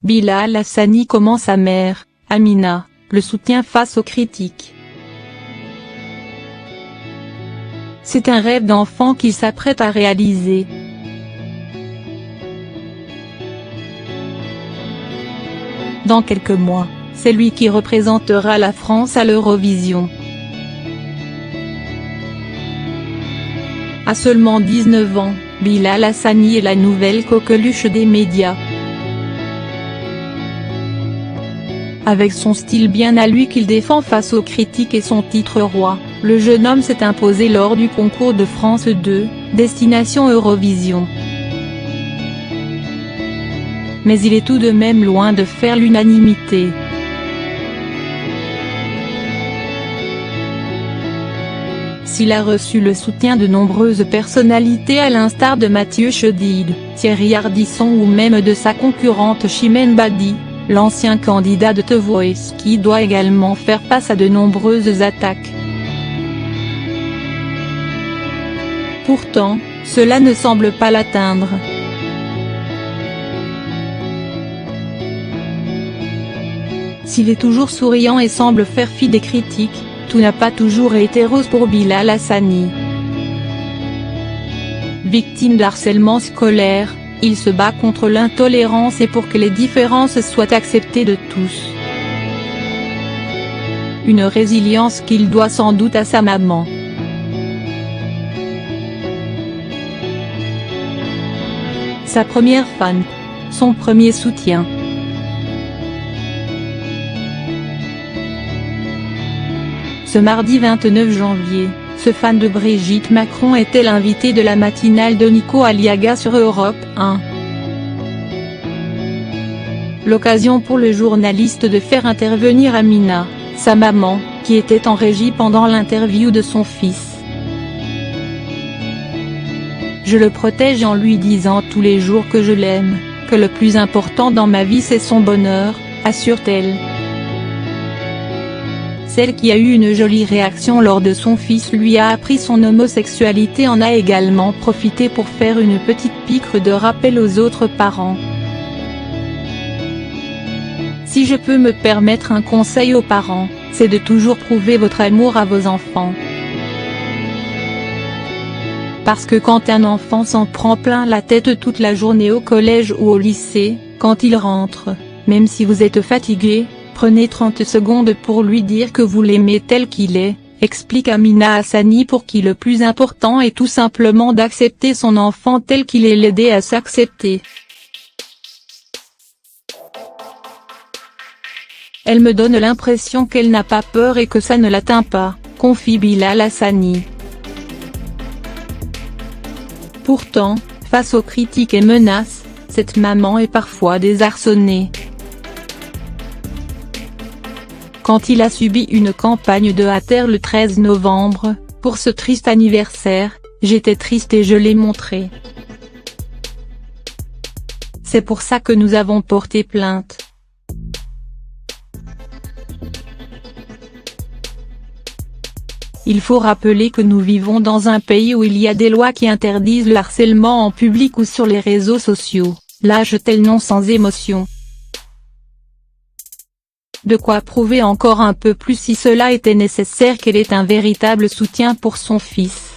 Bilal Hassani comment sa mère, Amina, le soutient face aux critiques. C'est un rêve d'enfant qu'il s'apprête à réaliser. Dans quelques mois, c'est lui qui représentera la France à l'Eurovision. À seulement 19 ans, Bilal Hassani est la nouvelle coqueluche des médias. Avec son style bien à lui qu'il défend face aux critiques et son titre roi, le jeune homme s'est imposé lors du concours de France 2, Destination Eurovision. Mais il est tout de même loin de faire l'unanimité. S'il a reçu le soutien de nombreuses personnalités à l'instar de Mathieu Chédid, Thierry Ardisson ou même de sa concurrente Chimène Badi, l'ancien candidat de The Voice qui doit également faire face à de nombreuses attaques. Pourtant, cela ne semble pas l'atteindre. S'il est toujours souriant et semble faire fi des critiques, tout n'a pas toujours été rose pour Bilal Hassani. Victime d'harcèlement scolaire, il se bat contre l'intolérance et pour que les différences soient acceptées de tous. Une résilience qu'il doit sans doute à sa maman. Sa première fan. Son premier soutien. Ce mardi 29 janvier, ce fan de Brigitte Macron était l'invité de la matinale de Nico Aliaga sur Europe 1. L'occasion pour le journaliste de faire intervenir Amina, sa maman, qui était en régie pendant l'interview de son fils. Je le protège en lui disant tous les jours que je l'aime, que le plus important dans ma vie c'est son bonheur, assure-t-elle. Celle qui a eu une jolie réaction lors de son fils lui a appris son homosexualité en a également profité pour faire une petite piqûre de rappel aux autres parents. Si je peux me permettre un conseil aux parents, c'est de toujours prouver votre amour à vos enfants. Parce que quand un enfant s'en prend plein la tête toute la journée au collège ou au lycée, quand il rentre, même si vous êtes fatigué, prenez 30 secondes pour lui dire que vous l'aimez tel qu'il est, explique Amina Hassani pour qui le plus important est tout simplement d'accepter son enfant tel qu'il est, l'aider à s'accepter. Elle me donne l'impression qu'elle n'a pas peur et que ça ne l'atteint pas, confie Bilal Hassani. Pourtant, face aux critiques et menaces, cette maman est parfois désarçonnée. Quand il a subi une campagne de hater le 13 novembre, pour ce triste anniversaire, j'étais triste et je l'ai montré. C'est pour ça que nous avons porté plainte. Il faut rappeler que nous vivons dans un pays où il y a des lois qui interdisent le harcèlement en public ou sur les réseaux sociaux, lâche-t-elle non sans émotion. De quoi prouver encore un peu plus si cela était nécessaire qu'elle est un véritable soutien pour son fils.